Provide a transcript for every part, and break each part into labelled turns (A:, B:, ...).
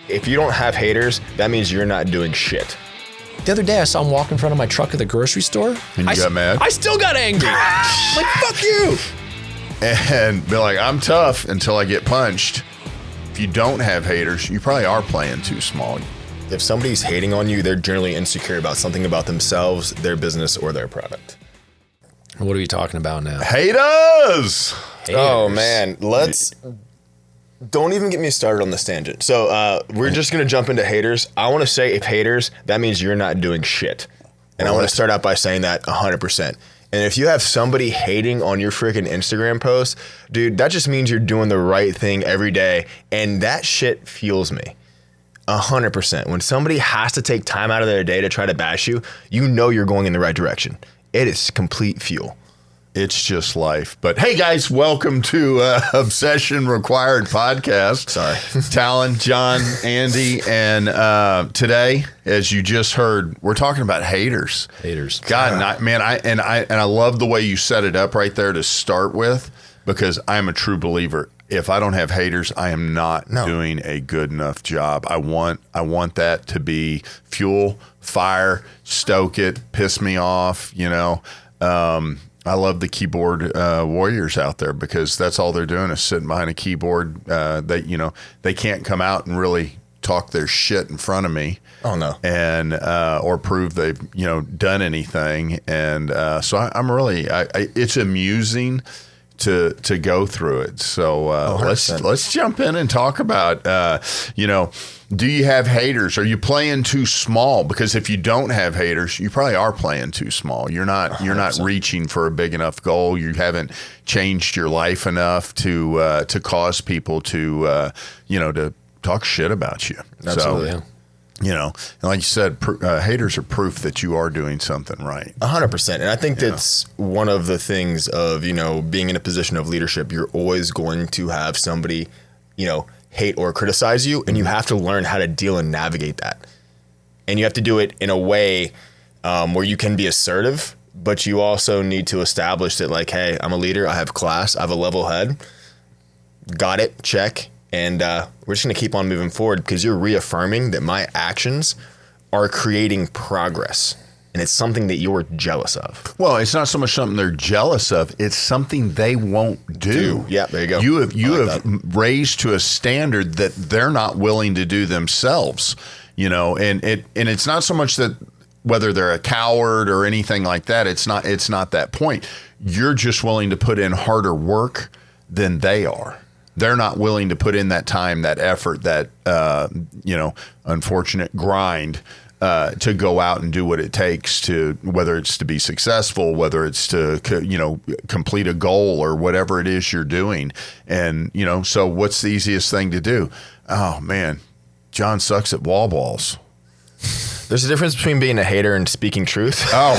A: if you don't have haters, that means you're not doing shit.
B: The other day, I saw him walk in front of my truck at the grocery store.
C: And you got mad?
B: I still got angry. Like, fuck you.
C: And be like, I'm tough until I get punched. If you don't have haters, you probably are playing too small.
A: If somebody's hating on you, they're generally insecure about something about themselves, their business, or their product.
B: What are we talking about now?
C: Haters!
A: Oh, man. Don't even get me started on this tangent. So we're just going to jump into haters. I want to say if haters, that means you're not doing shit. And I want to start out by saying that 100%. And if you have somebody hating on your freaking Instagram post, dude, that just means you're doing the right thing every day. And that shit fuels me. 100%. When somebody has to take time out of their day to try to bash you, you know you're going in the right direction. It is complete fuel.
C: It's just life. But hey, guys, welcome to Obsession Required podcast.
A: Sorry.
C: Talon, John, Andy, and today, as you just heard, we're talking about haters.
B: Haters.
C: God, man, I love the way you set it up right there to start with, because I'm a true believer. If I don't have haters, I am not doing a good enough job. I want that to be fuel, fire, stoke it, piss me off, you know. I love the keyboard warriors out there, because that's all they're doing is sitting behind a keyboard. They can't come out and really talk their shit in front of me.
A: Oh no.
C: And or prove they've done anything. And so I'm really it's amusing to go through it. So let's jump in and talk about do you have haters? Are you playing too small? Because if you don't have haters, you probably are playing too small. You're not reaching for a big enough goal. You haven't changed your life enough to cause people to to talk shit about you.
A: Absolutely.
C: So, and like you said, haters are proof that you are doing something right.
A: 100%. And I think that's one of the things of, being in a position of leadership. You're always going to have somebody, hate or criticize you, and you have to learn how to deal and navigate that. And you have to do it in a way where you can be assertive, but you also need to establish that, like, hey, I'm a leader, I have class, I have a level head. Got it, check. And we're just going to keep on moving forward, because you're reaffirming that my actions are creating progress. And it's something that you're jealous of.
C: Well, it's not so much something they're jealous of. It's something they won't do.
A: Yeah, there you go.
C: You have raised to a standard that they're not willing to do themselves. And it's not so much that whether they're a coward or anything like that. It's not that point. You're just willing to put in harder work than they are. They're not willing to put in that time, that effort, that, unfortunate grind to go out and do what it takes to, whether it's to be successful, whether it's to, complete a goal or whatever it is you're doing. And, so what's the easiest thing to do? Oh, man, John sucks at wall balls.
A: There's a difference between being a hater and speaking truth.
C: Oh.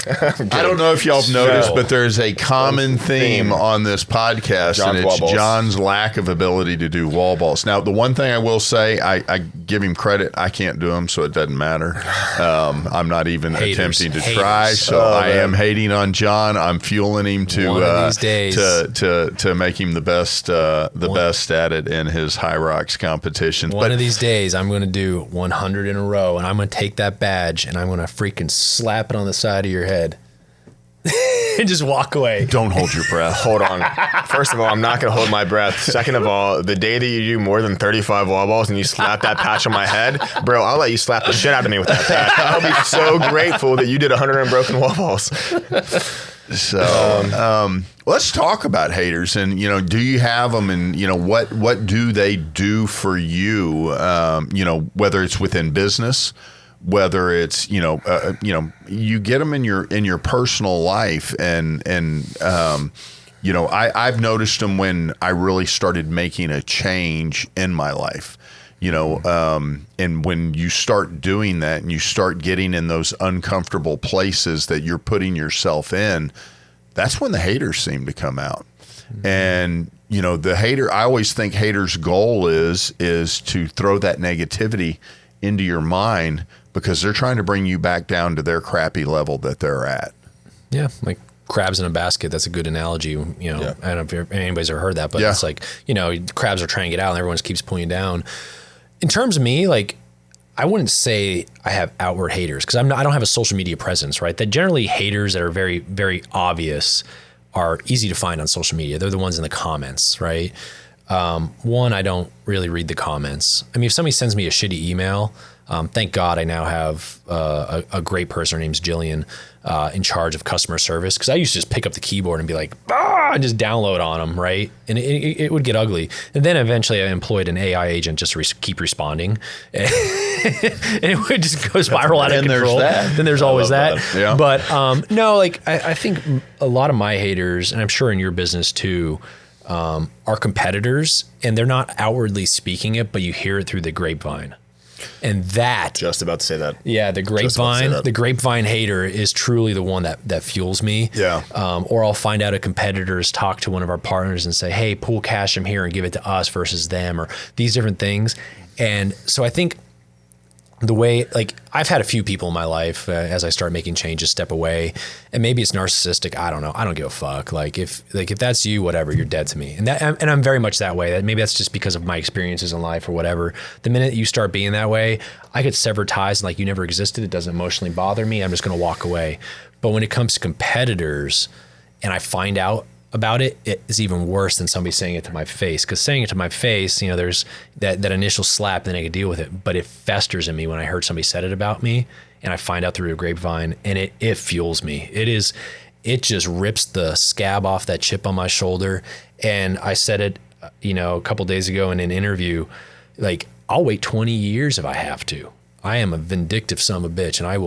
C: I don't know if y'all have noticed, but there's a common theme on this podcast, and it's John's lack of ability to do wall balls. Now, the one thing I will say, I give him credit. I can't do them, so it doesn't matter. I'm not even attempting to try, so I am hating on John. I'm fueling him to make him the best at it in his High Rocks competition.
B: One of these days, I'm going to do 100 in a row, and I'm going to take that badge, and I'm going to freaking slap it on the side of your head and just walk away.
C: Don't hold your breath.
A: Hold on. First of all, I'm not going to hold my breath. Second of all, the day that you do more than 35 wall balls and you slap that patch on my head, bro, I'll let you slap the shit out of me with that patch. I'll be so grateful that you did 100 unbroken wall balls.
C: So let's talk about haters, and do you have them, and what do they do for you? Whether it's within business, whether it's you get them in your personal life, and I've noticed them when I really started making a change in my life. And when you start doing that and you start getting in those uncomfortable places that you're putting yourself in, that's when the haters seem to come out. Mm-hmm. And, the hater, I always think haters' goal is to throw that negativity into your mind, because they're trying to bring you back down to their crappy level that they're at.
B: Yeah, like crabs in a basket. That's a good analogy. You know,
A: Yeah.
B: I don't know if anybody's ever heard that, but it's like, you know, crabs are trying to get out and everyone just keeps pulling you down. In terms of me, like, I wouldn't say I have outward haters because I don't have a social media presence, right? That generally haters that are very, very obvious are easy to find on social media. They're the ones in the comments, right? One, I don't really read the comments. I mean, if somebody sends me a shitty email, thank God I now have a great person. Her name's Jillian, in charge of customer service. Because I used to just pick up the keyboard and be like, and just download on them, right? And it would get ugly. And then eventually I employed an AI agent just to keep responding. And it would just go spiral out of control. Then there's always that.
C: Yeah.
B: But no, like I think a lot of my haters, and I'm sure in your business too, are competitors, and they're not outwardly speaking it, but you hear it through the grapevine. And that,
A: Just about to say that.
B: yeah, the grapevine hater is truly the one that fuels me.
C: Yeah.
B: Or I'll find out a competitor's talk to one of our partners and say, hey, pull cash from here and give it to us versus them, or these different things. And so I think the way, like, I've had a few people in my life as I start making changes step away, and maybe it's narcissistic. I don't know. I don't give a fuck. Like if that's you, whatever, you're dead to me. And I'm very much that way. That maybe that's just because of my experiences in life or whatever. The minute you start being that way, I could sever ties and like you never existed. It doesn't emotionally bother me. I'm just going to walk away. But when it comes to competitors and I find out about it, it is even worse than somebody saying it to my face. Because saying it to my face, you know, there's that initial slap, then I can deal with it. But it festers in me when I heard somebody said it about me, and I find out through a grapevine, and it fuels me. It just rips the scab off that chip on my shoulder. And I said it, you know, a couple days ago in an interview, like, I'll wait 20 years if I have to. I am a vindictive son of a bitch, and I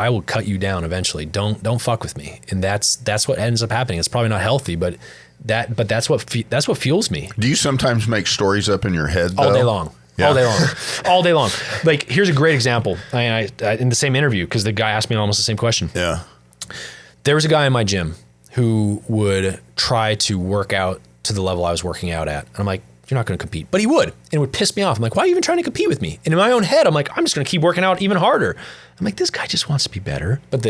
B: will cut you down eventually. Don't fuck with me. And that's what ends up happening. It's probably not healthy, but that's what fuels me.
C: Do you sometimes make stories up in your head though?
B: All day long.
C: Yeah.
B: All day long. Like, here's a great example. I in the same interview, because the guy asked me almost the same question.
C: Yeah.
B: There was a guy in my gym who would try to work out to the level I was working out at. And I'm like, you're not going to compete. But he would. And it would piss me off. I'm like, why are you even trying to compete with me? And in my own head, I'm like, I'm just going to keep working out even harder. I'm like, this guy just wants to be better. But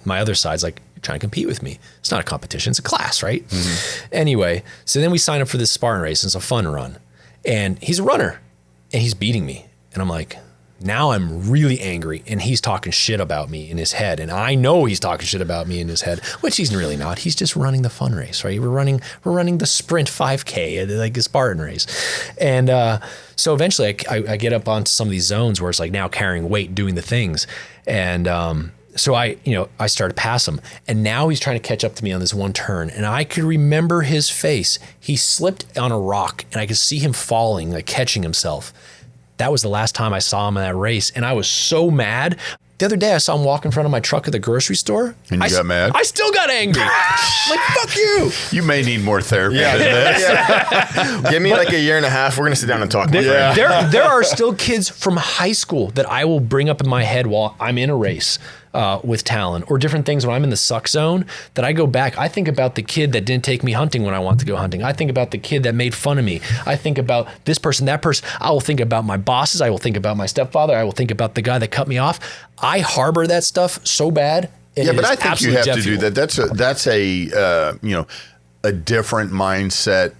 B: my other side's like, you're trying to compete with me. It's not a competition. It's a class, right? Mm-hmm. Anyway, so then we sign up for this Spartan race. It's a fun run. And he's a runner. And he's beating me. And I'm like, now I'm really angry, and he's talking shit about me in his head. And I know he's talking shit about me in his head, which he's really not. He's just running the fun race, right? We're running the sprint 5K, like a Spartan race. And so eventually I get up onto some of these zones where it's like now carrying weight, doing the things. And so I started to pass him. And now he's trying to catch up to me on this one turn. And I could remember his face. He slipped on a rock, and I could see him falling, like catching himself. That was the last time I saw him in that race, and I was so mad. The other day, I saw him walk in front of my truck at the grocery store.
C: And you got mad?
B: I still got angry. Like, fuck you.
C: You may need more therapy than this.
A: Yeah. Give me like a year and a half. We're going to sit down and talk.
B: There are still kids from high school that I will bring up in my head while I'm in a race with Talon, or different things when I'm in the suck zone, that I go back. I think about the kid that didn't take me hunting when I want to go hunting. I think about the kid that made fun of me. I think about this person, that person. I will think about my bosses. I will think about my stepfather. I will think about the guy that cut me off. I harbor that stuff so bad.
C: Yeah, but I think you have to do that. That's a different mindset.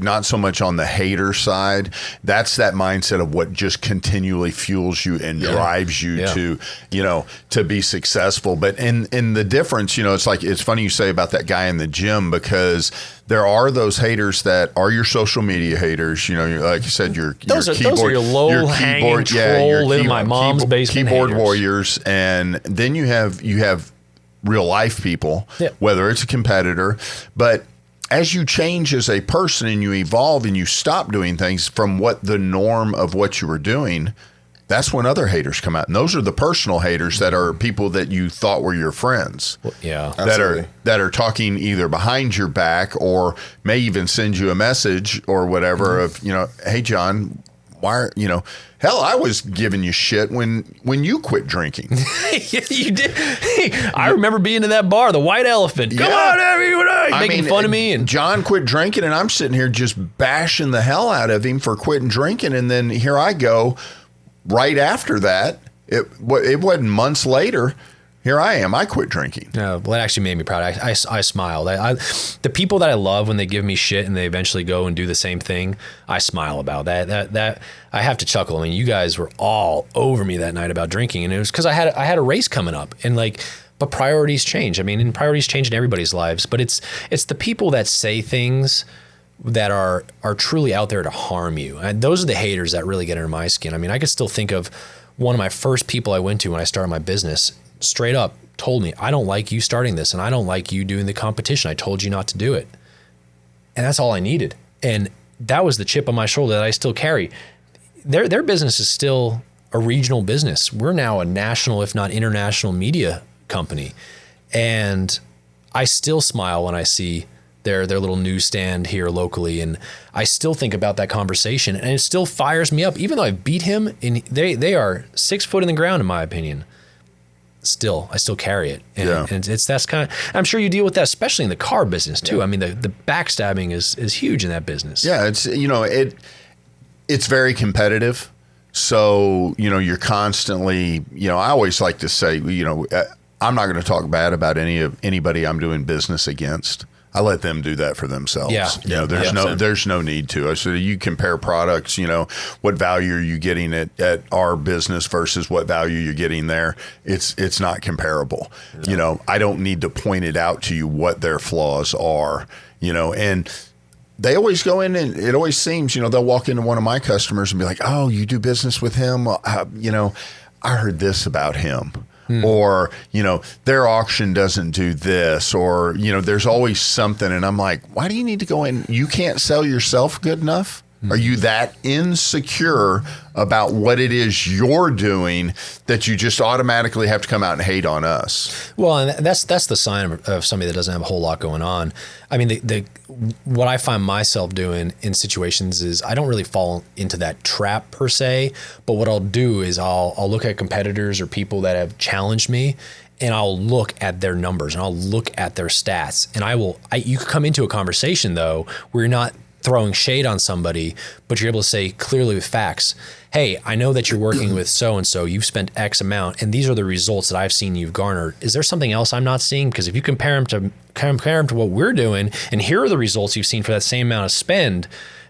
C: Not so much on the hater side. That's that mindset of what just continually fuels you and drives you to be successsul. But in the difference, it's funny you say about that guy in the gym, because there are those haters that are your social media haters. Like you said,
B: those are your low hanging troll in my mom's basement
C: keyboard
B: haters.
C: warriors, and then you have real life people, whether it's a competitor, but as you change as a person and you evolve and you stop doing things from what the norm of what you were doing, that's when other haters come out. And those are the personal haters that are people that you thought were your friends.
B: Well, yeah.
C: That are talking either behind your back or may even send you a message or whatever of, hey, John, why, hell, I was giving you shit when you quit drinking.
B: You did. Hey, I remember being in that bar, the White Elephant. Come on, everyone, making fun of me. And
C: John quit drinking, and I'm sitting here just bashing the hell out of him for quitting drinking. And then here I go right after that. It wasn't months later. Here I am. I quit drinking.
B: No, well, that actually made me proud. I smiled. The people that I love when they give me shit and they eventually go and do the same thing, I smile about that. I have to chuckle. I mean, you guys were all over me that night about drinking, and it was because I had a race coming up, and but priorities change. I mean, and priorities change in everybody's lives. But it's the people that say things that are truly out there to harm you, and those are the haters that really get under my skin. I mean, I could still think of one of my first people I went to when I started my business. Straight up told me, I don't like you starting this, and I don't like you doing the competition. I told you not to do it. And that's all I needed. And that was the chip on my shoulder that I still carry. Their business is still a regional business. We're now a national, if not international, media company. And I still smile when I see their little newsstand here locally. And I still think about that conversation, and it still fires me up. Even though I beat him, and they are 6 foot in the ground, in my opinion. I still carry it. And that's kind of, I'm sure you deal with that, especially in the car business too. Yeah. I mean, the backstabbing is huge in that business.
C: Yeah. It's very competitive. So, you're constantly, I always like to say, I'm not going to talk bad about anybody I'm doing business against. I let them do that for themselves.
B: Yeah.
C: There's no need to. So you compare products, what value are you getting at our business versus what value you're getting there? It's not comparable. No. I don't need to point it out to you what their flaws are, and they always go in, and it always seems, they'll walk into one of my customers and be like, oh, you do business with him? I heard this about him. Or, their auction doesn't do this, or, there's always something. And I'm like, why do you need to go in? You can't sell yourself good enough? Are you that insecure about what it is you're doing that you just automatically have to come out and hate on us?
B: Well, and that's the sign of somebody that doesn't have a whole lot going on. I mean, what I find myself doing in situations is I don't really fall into that trap per se, but what I'll do is I'll look at competitors or people that have challenged me, and I'll look at their numbers and I'll look at their stats, and you could come into a conversation though where you're not throwing shade on somebody, but you're able to say clearly with facts, hey, I know that you're working with so-and-so, you've spent X amount, and these are the results that I've seen you've garnered. Is there something else I'm not seeing? Because if you compare them to what we're doing, and here are the results you've seen for that same amount of spend,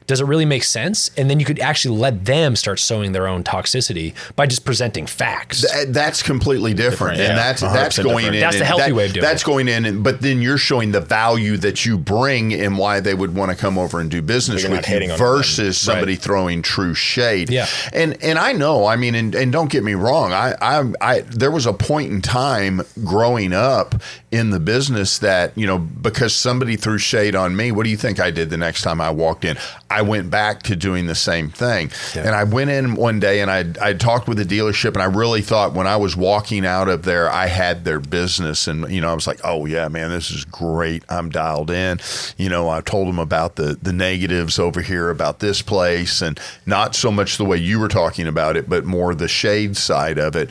B: does it really make sense? And then you could actually let them start sowing their own toxicity by just presenting facts.
C: That's completely different. And that's going in.
B: That's the healthy way of doing it.
C: That's going in, but then you're showing the value that you bring and why they would want to come over and do business with you versus somebody throwing true shade.
B: Yeah.
C: And I know, I mean, and don't get me wrong, I there was a point in time growing up in the business that, because somebody threw shade on me, what do you think I did the next time I walked in? I went back to doing the same thing. Yeah. And I went in one day and I talked with the dealership, and I really thought when I was walking out of there, I had their business. And, I was like, oh yeah, man, this is great. I'm dialed in. I told them about the negatives over here about this place, and not so much the way you were talking about it, but more the shade side of it.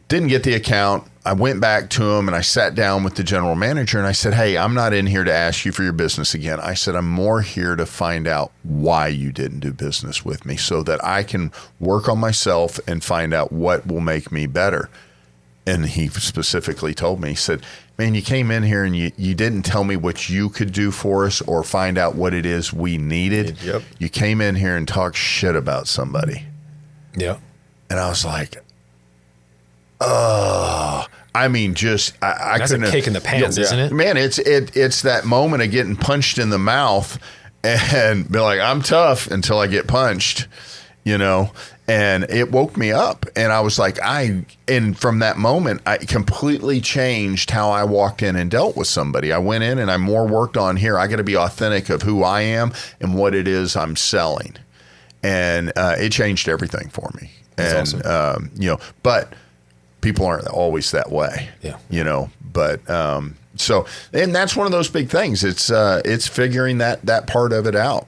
C: Didn't get the account. I went back to him and I sat down with the general manager and I said, hey, I'm not in here to ask you for your business again. I said, I'm more here to find out why you didn't do business with me so that I can work on myself and find out what will make me better. And he specifically told me, he said, man, you came in here and you didn't tell me what you could do for us or find out what it is we needed.
A: Yep.
C: You came in here and talked shit about somebody.
B: Yeah.
C: And I was like, oh, I mean, I
B: That's
C: couldn't.
B: a kick in the pants, isn't it?
C: Man, it's that moment of getting punched in the mouth and be like, I'm tough until I get punched, and it woke me up. And I was like, and from that moment, I completely changed how I walked in and dealt with somebody. I went in and I more worked on here. I got to be authentic of who I am and what it is I'm selling. And it changed everything for me.
B: That's
C: and,
B: awesome.
C: But people aren't always that way, but so, and that's one of those big things. It's figuring that part of it out.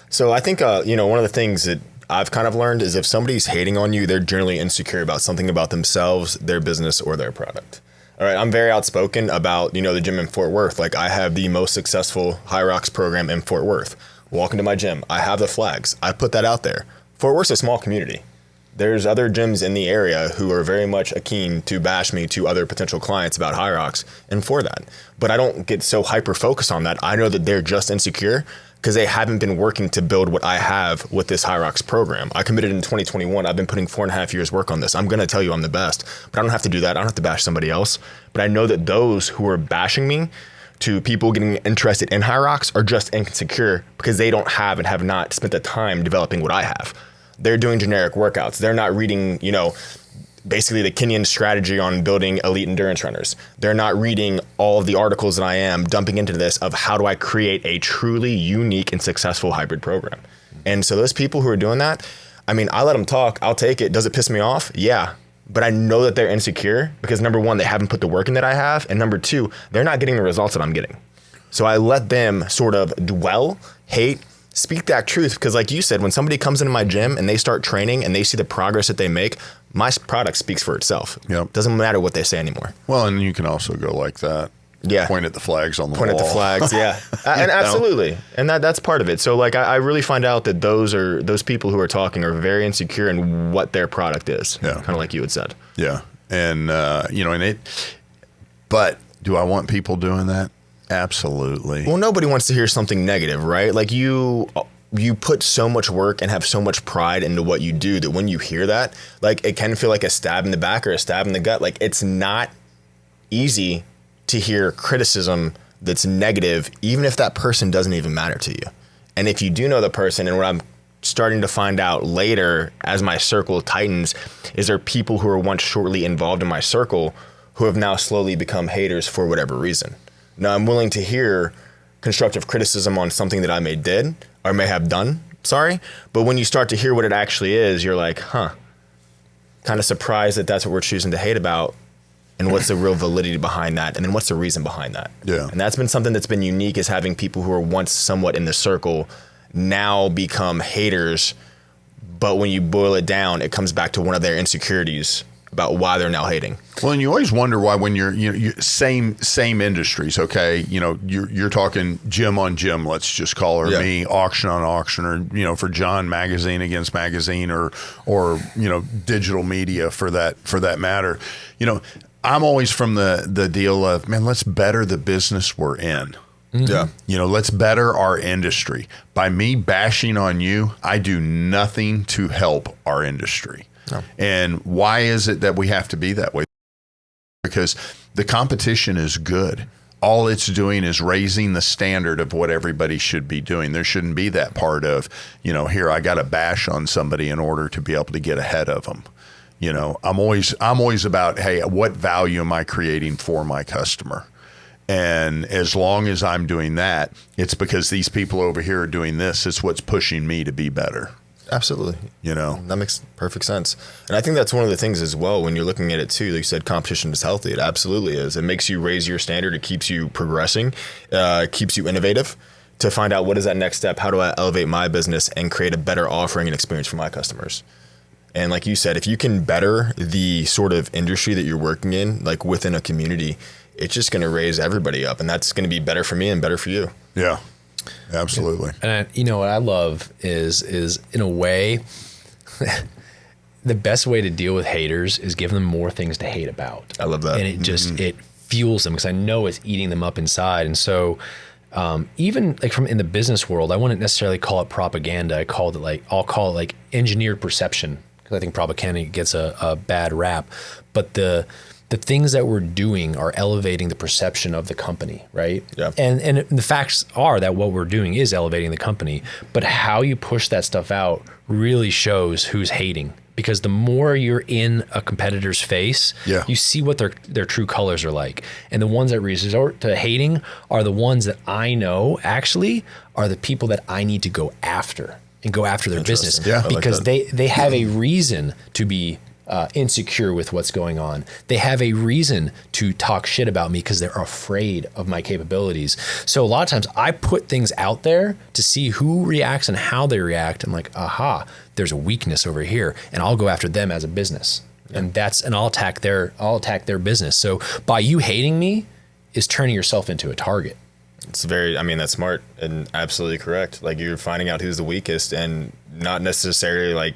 A: So I think, one of the things that I've kind of learned is if somebody's hating on you, they're generally insecure about something about themselves, their business, or their product. All right. I'm very outspoken about, the gym in Fort Worth. Like, I have the most successful High Rocks program in Fort Worth. Walk into my gym. I have the flags. I put that out there. Fort Worth's a small community. There's other gyms in the area who are very much keen to bash me to other potential clients about High Rocks and for that. But I don't get so hyper focused on that. I know that they're just insecure because they haven't been working to build what I have with this High Rocks program. I committed in 2021. I've been putting 4.5 years work on this. I'm going to tell you I'm the best, but I don't have to do that. I don't have to bash somebody else. But I know that those who are bashing me to people getting interested in High Rocks are just insecure because they don't have and have not spent the time developing what I have. They're doing generic workouts. They're not reading, basically the Kenyan strategy on building elite endurance runners. They're not reading all of the articles that I am dumping into this of how do I create a truly unique and successful hybrid program. And so those people who are doing that, I let them talk. I'll take it. Does it piss me off? Yeah. But I know that they're insecure because number one, they haven't put the work in that I have. And number two, they're not getting the results that I'm getting. So I let them sort of dwell, hate, speak that truth. Because like you said, when somebody comes into my gym and they start training and they see the progress that they make, my product speaks for itself.
C: Yep.
A: Doesn't matter what they say anymore.
C: Well, and you can also go like that.
A: Yeah.
C: Point at the flags on the
A: Point
C: wall.
A: at the flags, yeah. And absolutely. And that's part of it. So like I really find out that those people who are talking are very insecure in what their product is.
C: Yeah.
A: Kind of like you had said.
C: Yeah. And but do I want people doing that? Absolutely.
A: Well, nobody wants to hear something negative, right? Like you put so much work and have so much pride into what you do that when you hear that, like it can feel like a stab in the back or a stab in the gut. Like it's not easy to hear criticism that's negative, even if that person doesn't even matter to you. And if you do know the person, and what I'm starting to find out later as my circle tightens, is there people who were once shortly involved in my circle who have now slowly become haters for whatever reason. Now I'm willing to hear constructive criticism on something that I did or may have done, but when you start to hear what it actually is, you're like, kind of surprised that that's what we're choosing to hate about. And what's the real validity behind that? And then what's the reason behind that?
C: Yeah.
A: And that's been something that's been unique, is having people who were once somewhat in the circle now become haters. But when you boil it down, it comes back to one of their insecurities about why they're now hating.
C: Well, and you always wonder why when you're same industries, okay? You're talking gym on gym, let's just call her, me, auction on auction, or for John, magazine against magazine, or digital media for that matter. I'm always from the deal of, man, let's better the business we're in.
A: Mm-hmm.
C: Yeah. Let's better our industry. By me bashing on you, I do nothing to help our industry. No. And why is it that we have to be that way? Because the competition is good. All it's doing is raising the standard of what everybody should be doing. There shouldn't be that part of, here, I got to bash on somebody in order to be able to get ahead of them. I'm always about, hey, what value am I creating for my customer? And as long as I'm doing that, it's because these people over here are doing this. It's what's pushing me to be better.
A: Absolutely. That makes perfect sense. And I think that's one of the things as well, when you're looking at it too, like you said, competition is healthy. It absolutely is. It makes you raise your standard. It keeps you progressing, keeps you innovative to find out what is that next step? How do I elevate my business and create a better offering and experience for my customers? And like you said, if you can better the sort of industry that you're working in, like within a community, it's just going to raise everybody up, and that's going to be better for me and better for you.
C: Yeah, absolutely.
B: And what I love is in a way, the best way to deal with haters is give them more things to hate about.
A: I love that.
B: And it just, it fuels them, because I know it's eating them up inside. And so even like in the business world, I wouldn't necessarily call it propaganda. I'll call it engineered perception, because I think propaganda gets a bad rap. But the things that we're doing are elevating the perception of the company, right?
A: Yeah.
B: And the facts are that what we're doing is elevating the company, but how you push that stuff out really shows who's hating. Because the more you're in a competitor's face, you see what their true colors are like. And the ones that resort to hating are the ones that I know actually are the people that I need to go after and go after their business.
C: Yeah,
B: because they have a reason to be insecure with what's going on. They have a reason to talk shit about me because they're afraid of my capabilities. So a lot of times I put things out there to see who reacts and how they react. I'm like, aha, there's a weakness over here, and I'll go after them as a business. And I'll attack their business. So by you hating me is turning yourself into a target.
A: It's that's smart and absolutely correct. Like, you're finding out who's the weakest, and not necessarily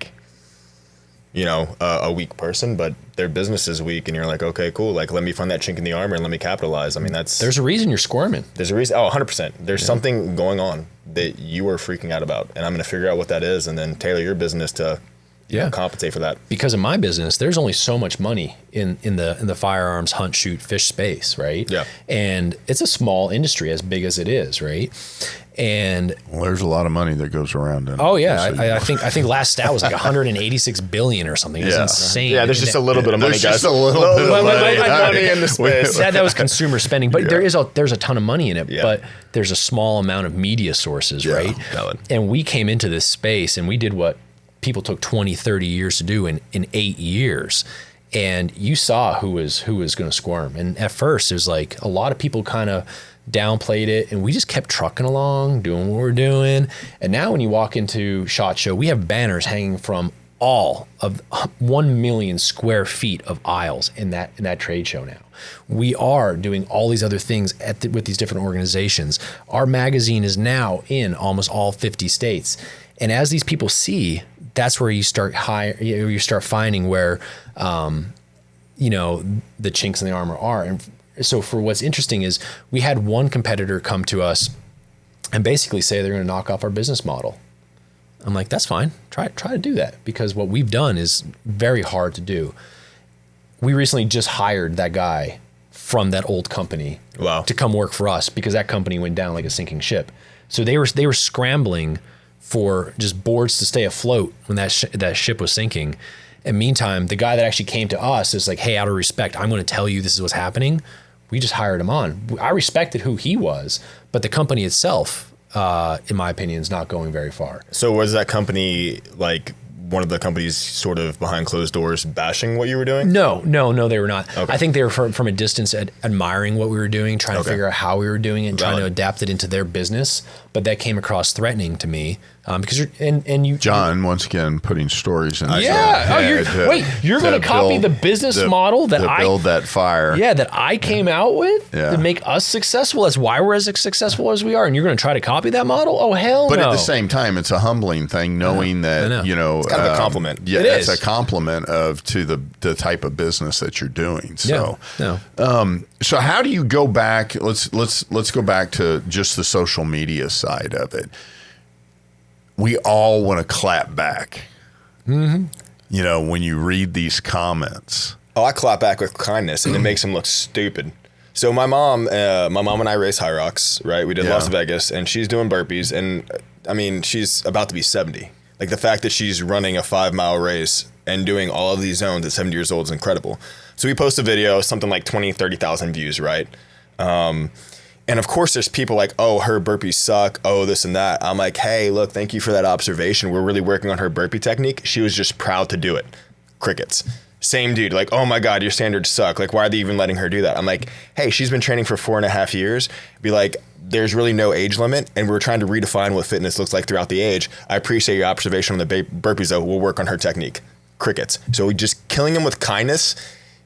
A: a weak person, but their business is weak, and you're like, okay, cool. Like, let me find that chink in the armor and let me capitalize. I mean,
B: there's a reason you're squirming.
A: There's a reason. Oh, 100%. There's something going on that you are freaking out about, and I'm going to figure out what that is, and then tailor your business to compensate for that.
B: Because in my business, there's only so much money in the firearms hunt, shoot, fish space, right?
A: Yeah.
B: And it's a small industry as big as it is, right? And
C: there's a lot of money that goes around.
B: I think last stat was like 186 billion or something. It was insane.
A: Yeah, there's just a little bit of money, guys.
C: Just a little bit of
A: money in the space.
B: That was consumer spending, but there's a ton of money in it.
A: Yeah.
B: But there's a small amount of media sources, right?
A: Valid.
B: And we came into this space and we did what people took 20, 30 years to do in 8 years. And you saw who was going to squirm. And at first, it was like a lot of people kind of downplayed it, and we just kept trucking along, doing what we're doing. And now when you walk into SHOT Show, we have banners hanging from all of 1 million square feet of aisles in that trade show now. We are doing all these other things with these different organizations. Our magazine is now in almost all 50 states. And as these people see, that's where you start finding where the chinks in the armor are. And so for what's interesting is we had one competitor come to us and basically say they're going to knock off our business model. I'm like, that's fine. Try to do that, because what we've done is very hard to do. We recently just hired that guy from that old company to come work for us, because that company went down like a sinking ship. So they were scrambling for just boards to stay afloat when that ship was sinking. And meantime, the guy that actually came to us is like, hey, out of respect, I'm going to tell you this is what's happening. We just hired him on. I respected who he was, but the company itself, in my opinion, is not going very far.
A: So was that company like one of the companies sort of behind closed doors bashing what you were doing?
B: No, they were not. Okay. I think they were from a distance admiring what we were doing, trying to figure out how we were doing it and trying to adapt it into their business. But that came across threatening to me because
C: John, once again, putting stories in.
B: You're going to copy the business model that I
C: build that fire.
B: Yeah, that I came out with to make us successful. That's why we're as successful as we are. And you're going to try to copy that model? Oh, hell no.
C: But at the same time, it's a humbling thing knowing that,
A: it's kind of a compliment.
C: Yeah, it's a compliment to the type of business that you're doing. So, so how do you go back? Let's go back to just the social media side of it. We all want to clap back. Mm-hmm. When you read these comments.
A: Oh, I clap back with kindness, and it makes them look stupid. So my mom and I race high rocks, right? We did Las Vegas, and she's doing burpees, and I mean, she's about to be 70. Like, the fact that she's running a 5-mile race and doing all of these zones at 70 years old is incredible. So we post a video, something like 20, 30,000 views, right? And of course, there's people like, oh, her burpees suck, oh, this and that. I'm like, hey, look, thank you for that observation. We're really working on her burpee technique. She was just proud to do it. Crickets. Same dude, like, oh my God, your standards suck. Like, why are they even letting her do that? I'm like, hey, she's been training for 4.5 years. Be like, there's really no age limit, and we're trying to redefine what fitness looks like throughout the age. I appreciate your observation on the burpees, though. We'll work on her technique. Crickets. So we just killing them with kindness.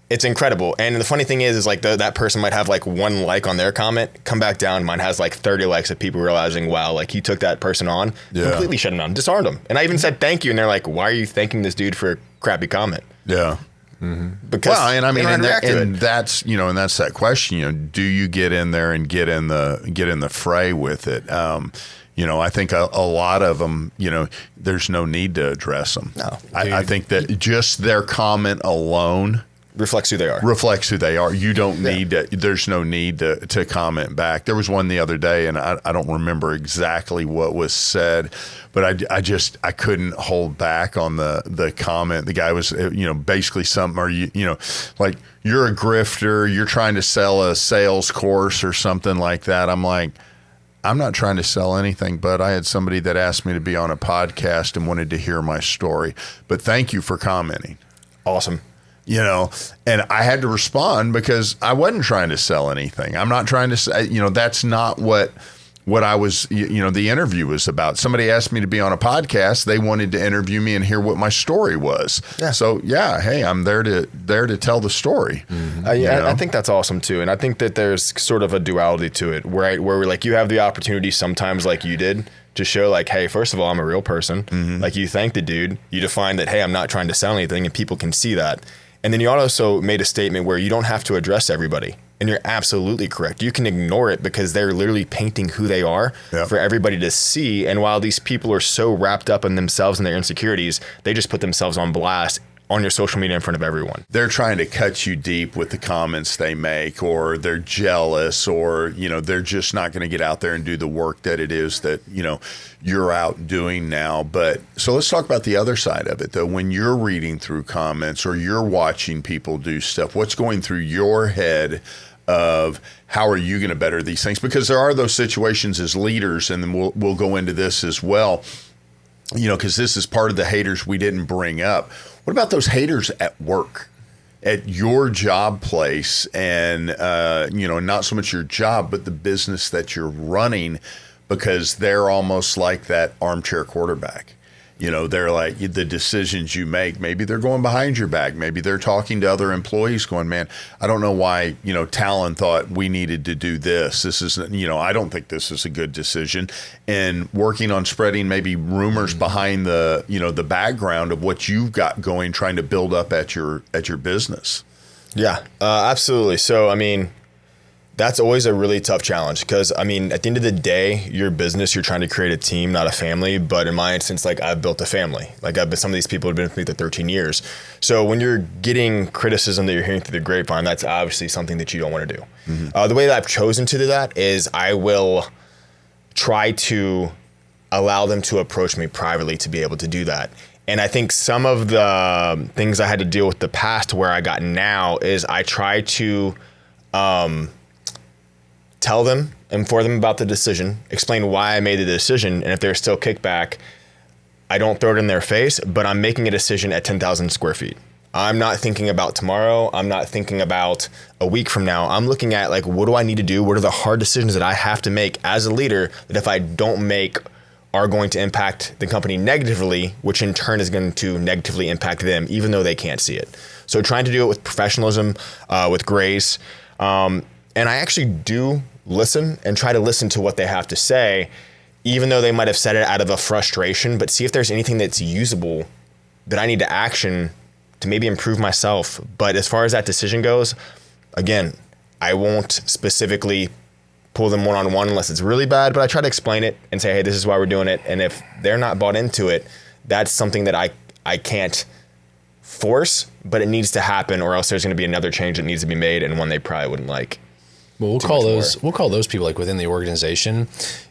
A: It's incredible. And the funny thing is like that person might have like 1 like on their comment, come back down. Mine has like 30 likes of people realizing, wow, like he took that person on, completely shut him down, disarmed him. And I even said thank you. And they're like, why are you thanking this dude for a crappy comment?
C: Yeah.
A: Mm-hmm. Because
C: that's that question. Do you get in there and get in the fray with it? I think a lot of them, there's no need to address them.
A: No,
C: I think that just their comment alone
A: reflects who they are. You don't need to, there's no need to comment back. There was one the other day, and I don't remember exactly what was said, but I couldn't hold back on the comment. The guy was, basically something, or like, you're a grifter, you're trying to sell a sales course or something like that. I'm like, I'm not trying to sell anything, but I had somebody that asked me to be on a podcast and wanted to hear my story. But thank you for commenting. Awesome.
C: And I had to respond because I wasn't trying to sell anything. I'm not trying to say, that's not what I was, the interview was about. Somebody asked me to be on a podcast. They wanted to interview me and hear what my story was. Yeah. So hey, I'm there to tell the story.
A: Mm-hmm. I think that's awesome too. And I think that there's sort of a duality to it where we're like, you have the opportunity sometimes, like you did, to show like, hey, first of all, I'm a real person. Like you thank the dude, you define that, hey, I'm not trying to sell anything, and people can see that. And then you also made a statement where you don't have to address everybody. And you're absolutely correct. You can ignore it because they're literally painting who they are for everybody to see. And while these people are so wrapped up in themselves and their insecurities, they just put themselves on blast on your social media in front of everyone.
C: They're trying to cut you deep with the comments they make, or they're jealous, or, you know, they're just not going to get out there and do the work that it is that, you know, you're out doing now. But so let's talk about the other side of it, though. When you're reading through comments or you're watching people do stuff, what's going through your head of how are you going to better these things? Because there are those situations as leaders, and then we'll go into this as well, you know, because this is part of the haters we didn't bring up. What about those haters at work, at your job place, and, you know, not so much your job, but the business that you're running, because they're almost like that armchair quarterback. You know, they're like the decisions you make, maybe they're going behind your back. Maybe they're talking to other employees going, man, I don't know why, you know, Talon thought we needed to do this. This isn't, you know, I don't think this is a good decision. And working on spreading maybe rumors behind the, you know, the background of what you've got going, trying to build up at your business.
A: Yeah, absolutely. So, I mean, that's always a really tough challenge because, I mean, at the end of the day, your business, you're trying to create a team, not a family. But in my instance, like I've built a family. Like some of these people have been with me for 13 years. So when you're getting criticism that you're hearing through the grapevine, that's obviously something that you don't want to do. The way that I've chosen to do that is I will try to allow them to approach me privately to be able to do that. And I think some of the things I had to deal with the past where I got now is I try to tell them, inform them about the decision, explain why I made the decision, and if there's still kickback, I don't throw it in their face, but I'm making a decision at 10,000 square feet. I'm not thinking about tomorrow. I'm not thinking about a week from now. I'm looking at like, what do I need to do? What are the hard decisions that I have to make as a leader that if I don't make are going to impact the company negatively, which in turn is going to negatively impact them, even though they can't see it. So trying to do it with professionalism, with grace, and I actually do listen and try to listen to what they have to say, even though they might have said it out of a frustration, but see if there's anything that's usable that I need to action to maybe improve myself. But as far as that decision goes, again, I won't specifically pull them one-on-one unless it's really bad, but I try to explain it and say, hey, this is why we're doing it. And if they're not bought into it, that's something that I can't force, but it needs to happen, or else there's going to be another change that needs to be made, and one they probably wouldn't like.
B: Well, we'll call those people like within the organization.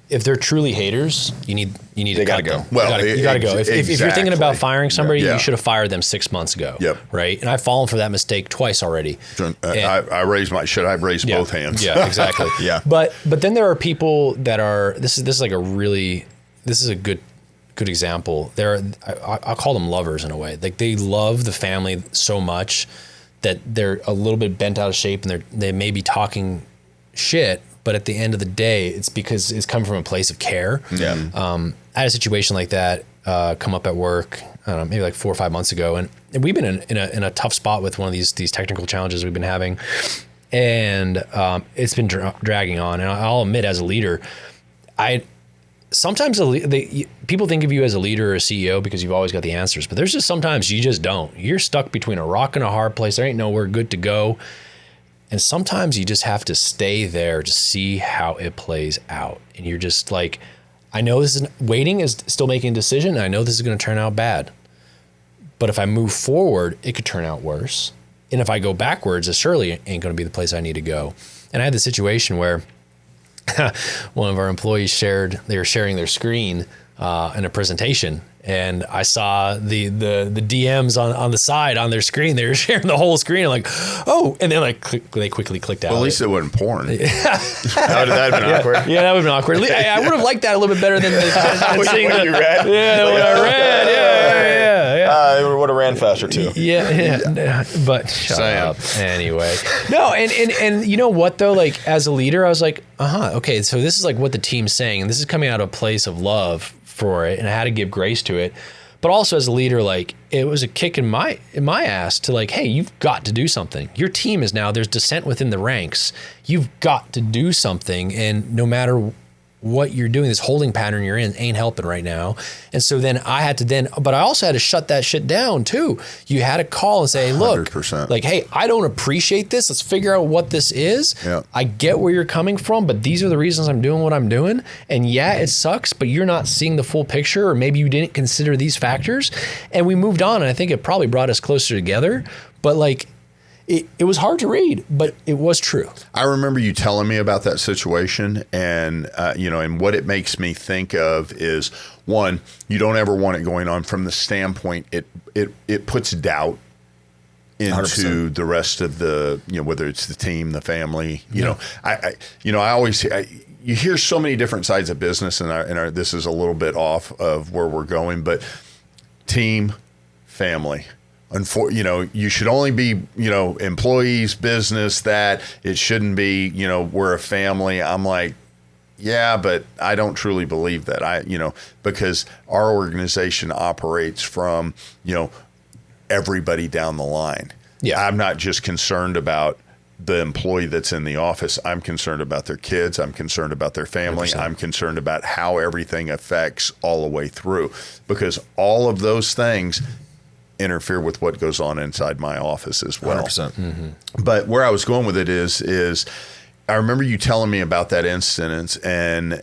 B: If they're truly haters, you need to cut them.
C: Well,
B: you got to go. If you're thinking about firing somebody,
C: Yeah.
B: you should have fired them 6 months ago.
C: Yep.
B: Right. And I've fallen for that mistake twice already.
C: I raised I've raised both hands.
B: Yeah, exactly.
A: Yeah.
B: But then there are people that are, this is a good example. I'll call them lovers in a way. Like they love the family so much that they're a little bit bent out of shape, and they may be talking shit, but at the end of the day, it's because it's come from a place of care.
A: Yeah.
B: I had a situation like that come up at work, I don't know, maybe like 4 or 5 months ago, and we've been in a tough spot with one of these technical challenges we've been having, and it's been dragging on. And I'll admit, as a leader, sometimes people think of you as a leader or a CEO because you've always got the answers, but there's just sometimes you just don't. You're stuck between a rock and a hard place. There ain't nowhere good to go. And sometimes you just have to stay there to see how it plays out. And you're just like, I know waiting is still making a decision. And I know this is going to turn out bad. But if I move forward, it could turn out worse. And if I go backwards, it surely ain't going to be the place I need to go. And I had the situation where one of our employees they were sharing their screen in a presentation. And I saw the DMs on the side on their screen. They were sharing the whole screen. I'm like, oh, and then they quickly clicked out.
C: Well, at least it wasn't porn.
A: That would have been awkward.
B: Yeah, that would have been awkward. I would have liked that a little bit better than seeing
A: what you read.
B: Yeah, what I read. Yeah.
A: It would have ran faster too.
B: Yeah. But shut up. Anyway, no, and you know what though? Like as a leader, I was like, okay, so this is like what the team's saying, and this is coming out of a place of love for it, and I had to give grace to it. But also as a leader, like it was a kick in my ass to like, hey, you've got to do something. Your team is now, there's dissent within the ranks. You've got to do something. And no matter what you're doing, this holding pattern you're in ain't helping right now. And so then but I also had to shut that shit down too. You had to call and say, look,
C: 100%.
B: like, hey, I don't appreciate this. Let's figure out what this is.
C: Yeah.
B: I get where you're coming from, but these are the reasons I'm doing what I'm doing. And yeah, it sucks, but you're not seeing the full picture, or maybe you didn't consider these factors. And we moved on. And I think it probably brought us closer together, but like, it was hard to read, but it was true.
C: I remember you telling me about that situation, and and what it makes me think of is, one, you don't ever want it going on from the standpoint it puts doubt into
A: 100%.
C: the rest of the, whether it's the team, the family. I always you hear so many different sides of business, and this is a little bit off of where we're going, but team, family. You should only be, employees, business, that it shouldn't be, we're a family. I'm like, yeah, but I don't truly believe that. Because our organization operates from, everybody down the line.
B: Yeah.
C: I'm not just concerned about the employee that's in the office. I'm concerned about their kids. I'm concerned about their family.
B: 100%.
C: I'm concerned about how everything affects all the way through, because all of those things interfere with what goes on inside my office as well.
A: 100%.
B: Mm-hmm.
C: But where I was going with it is I remember you telling me about that incident, and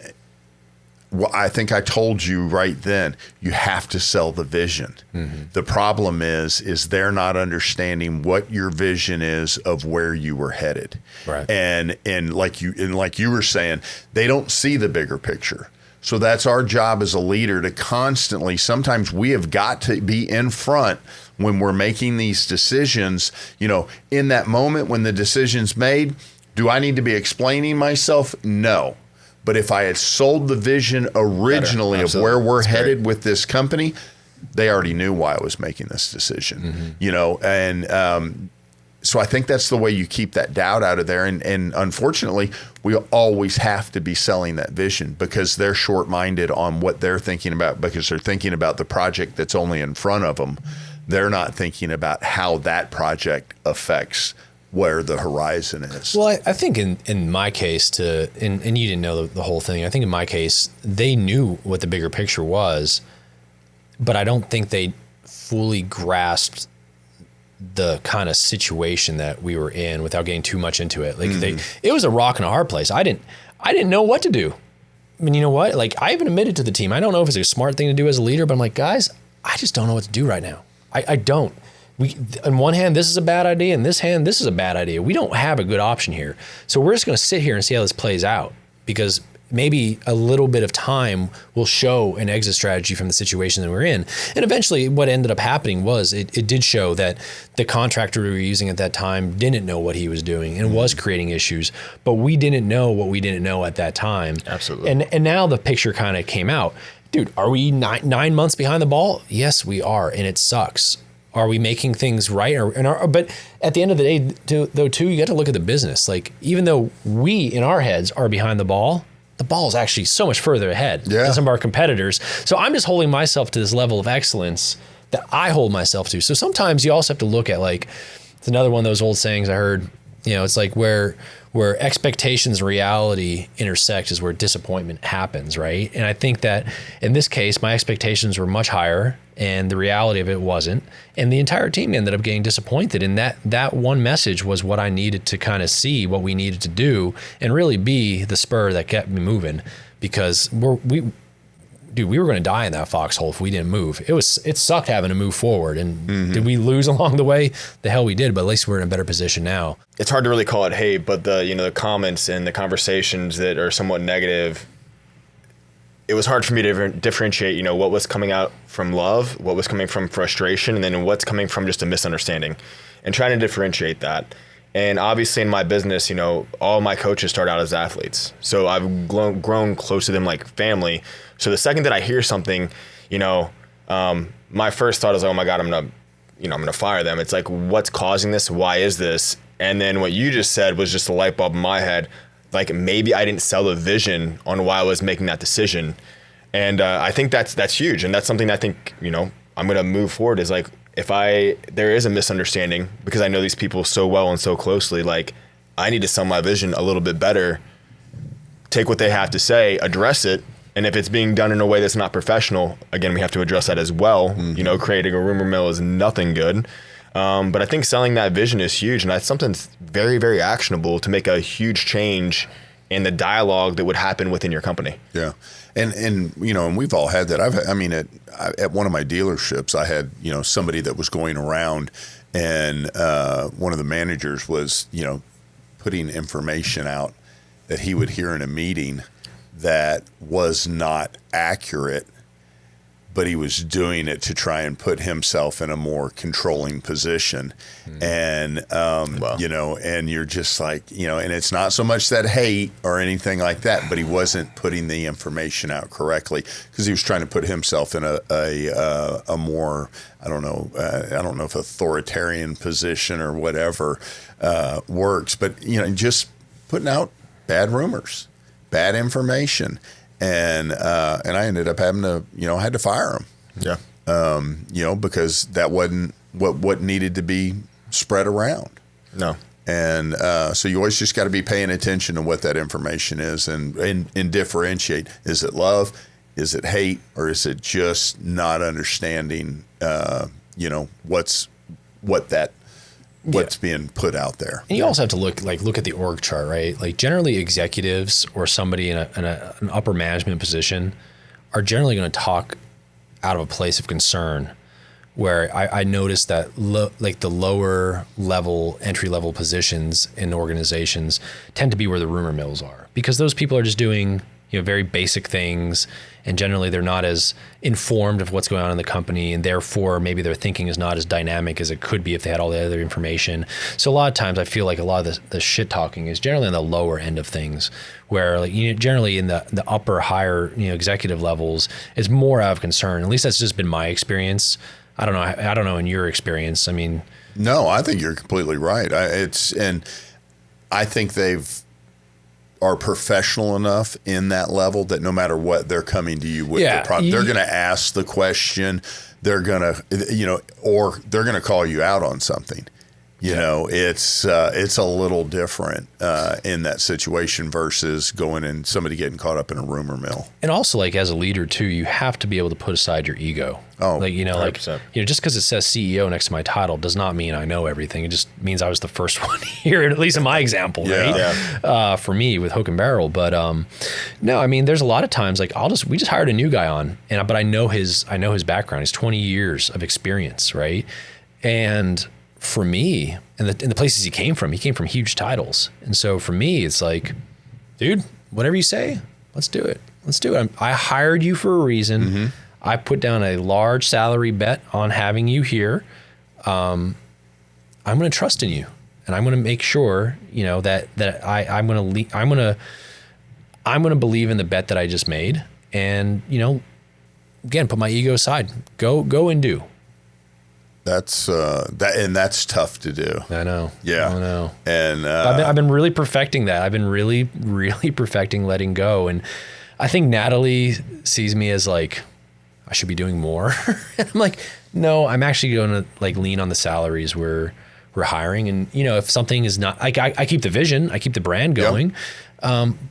C: I think I told you right then, you have to sell the vision. Mm-hmm. The problem is they're not understanding what your vision is of where you were headed.
B: Right.
C: And like you were saying, they don't see the bigger picture. So that's our job as a leader to constantly, sometimes we have got to be in front when we're making these decisions, in that moment when the decision's made. Do I need to be explaining myself? No. But if I had sold the vision originally of where we're headed with this company, they already knew why I was making this decision, and so I think that's the way you keep that doubt out of there. And unfortunately, we always have to be selling that vision, because they're short-minded on what they're thinking about, because they're thinking about the project that's only in front of them. They're not thinking about how that project affects where the horizon is.
B: Well, I think in my case, and you didn't know the whole thing. I think in my case, they knew what the bigger picture was, but I don't think they fully grasped the kind of situation that we were in without getting too much into it. Like it was a rock and a hard place. I didn't know what to do. I mean, you know what? Like, I even admitted to the team, I don't know if it's a smart thing to do as a leader, but I'm like, guys, I just don't know what to do right now. I don't. On one hand, this is a bad idea. On this hand, this is a bad idea. We don't have a good option here. So we're just going to sit here and see how this plays out, because maybe a little bit of time will show an exit strategy from the situation that we're in. And eventually what ended up happening was it did show that the contractor we were using at that time didn't know what he was doing and was creating issues, but we didn't know what we didn't know at that time.
A: Absolutely.
B: And now the picture kind of came out. Dude, are we 9 months behind the ball? Yes, we are. And it sucks. Are we making things right? But at the end of the day, too, you got to look at the business. Like, even though we in our heads are behind the ball is actually so much further ahead than some of our competitors. So I'm just holding myself to this level of excellence that I hold myself to. So sometimes you also have to look at, like, it's another one of those old sayings I heard, it's like where expectations and reality intersect is where disappointment happens, right? And I think that in this case, my expectations were much higher and the reality of it wasn't. And the entire team ended up getting disappointed. And that one message was what I needed to kind of see what we needed to do and really be the spur that kept me moving, because we were going to die in that foxhole if we didn't move. It sucked having to move forward. And did we lose along the way? The hell we did, but at least we're in a better position now.
A: It's hard to really call it hate, but the comments and the conversations that are somewhat negative, it was hard for me to differentiate, what was coming out from love, what was coming from frustration, and then what's coming from just a misunderstanding, and trying to differentiate that. And obviously in my business, all my coaches start out as athletes. So I've grown close to them like family. So the second that I hear something, my first thought is, oh my God, I'm going to fire them. It's like, what's causing this? Why is this? And then what you just said was just a light bulb in my head. Like, maybe I didn't sell the vision on why I was making that decision. And I think that's huge. And that's something I think, I'm going to move forward, is like, if there is a misunderstanding, because I know these people so well and so closely, like, I need to sell my vision a little bit better take what they have to say, address it. And if it's being done in a way that's not professional, again, we have to address that as well. You know, creating a rumor mill is nothing good. But I think selling that vision is huge. And that's something that's very, very actionable to make a huge change in the dialogue that would happen within your company.
C: Yeah. And you know, and we've all had that. At one of my dealerships, I had, you know, somebody that was going around, and one of the managers was, you know, putting information out that he would hear in a meeting that was not accurate, but he was doing it to try and put himself in a more controlling position. And, you know, and you're just like, you know, and it's not so much that hate or anything like that, but he wasn't putting the information out correctly because he was trying to put himself in a more, I don't know if authoritarian position or whatever works, but, you know, just putting out bad rumors, bad information. And I ended up having to, you know, I had to fire him.
A: Yeah.
C: You know, because that wasn't what needed to be spread around.
A: No.
C: And so you always just got to be paying attention to what that information is and differentiate. Is it love? Is it hate? Or is it just not understanding, you know, what's being put out there.
B: And you also have to look at the org chart, right? Like generally executives or somebody in an upper management position are generally going to talk out of a place of concern, where I noticed that the lower level, entry level positions in organizations tend to be where the rumor mills are, because those people are just doing, you know, very basic things, and generally they're not as informed of what's going on in the company, and therefore maybe their thinking is not as dynamic as it could be if they had all the other information. So a lot of times I feel like a lot of the shit talking is generally on the lower end of things, where, like, you know, generally in the upper, higher, you know, executive levels, it's more out of concern. At least that's just been my experience. I don't know in your experience. I mean,
C: no, I think you're completely right. I think are professional enough in that level that no matter what, they're coming to you with the problem. They're going to ask the question. They're going to, you know, or they're going to call you out on something. You know, it's a little different in that situation versus going and somebody getting caught up in a rumor mill.
B: And also, like, as a leader too, you have to be able to put aside your ego.
C: Oh,
B: like, you know,
A: 100%.
B: like, you know, just because it says CEO next to my title does not mean I know everything. It just means I was the first one here, at least in my example, right?
A: Yeah.
B: For me with Hook and Barrel. But no, I mean, there's a lot of times like we just hired a new guy on, but I know his background. He's 20 years of experience, right? And for me, in the places he came from huge titles. And so for me, it's like, dude, whatever you say, let's do it. I hired you for a reason. Mm-hmm. I put down a large salary bet on having you here. I'm going to trust in you, and I'm going to make sure, you know, that I'm going to believe in the bet that I just made. And, you know, again, put my ego aside, go and do.
C: That's that's tough to do.
B: I know.
C: Yeah.
B: I know.
C: And
B: I've been really perfecting that. I've been really, really perfecting letting go. And I think Natalie sees me as like, I should be doing more. And I'm like, no, I'm actually going to like lean on the salaries we're hiring. And, you know, if something is not, I keep the vision, I keep the brand going. Yep.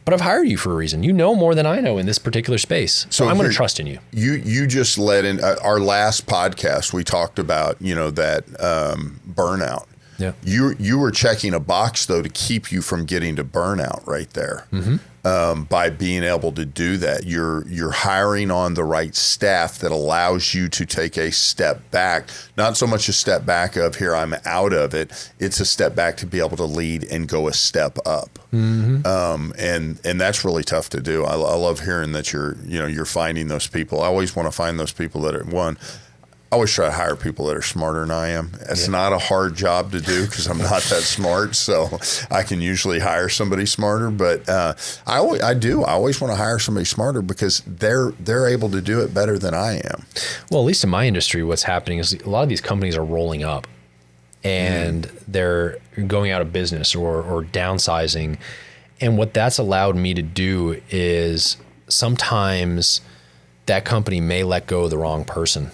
B: But I've hired you for a reason. You know more than I know in this particular space. So I'm going to trust in you.
C: You just let in our last podcast. We talked about, you know, that burnout.
B: Yeah.
C: You were checking a box though to keep you from getting to burnout right there. Mm-hmm. By being able to do that, you're hiring on the right staff that allows you to take a step back. Not so much a step back of here, I'm out of it. It's a step back to be able to lead and go a step up. Mm-hmm. And that's really tough to do. I love hearing that you're finding those people. I always want to find those people that are I always try to hire people that are smarter than I am. It's not a hard job to do because I'm not that smart, so I can usually hire somebody smarter. But I always want to hire somebody smarter because they're able to do it better than I am.
B: Well, at least in my industry, what's happening is a lot of these companies are rolling up, and they're going out of business or downsizing. And what that's allowed me to do is sometimes that company may let go of the wrong person.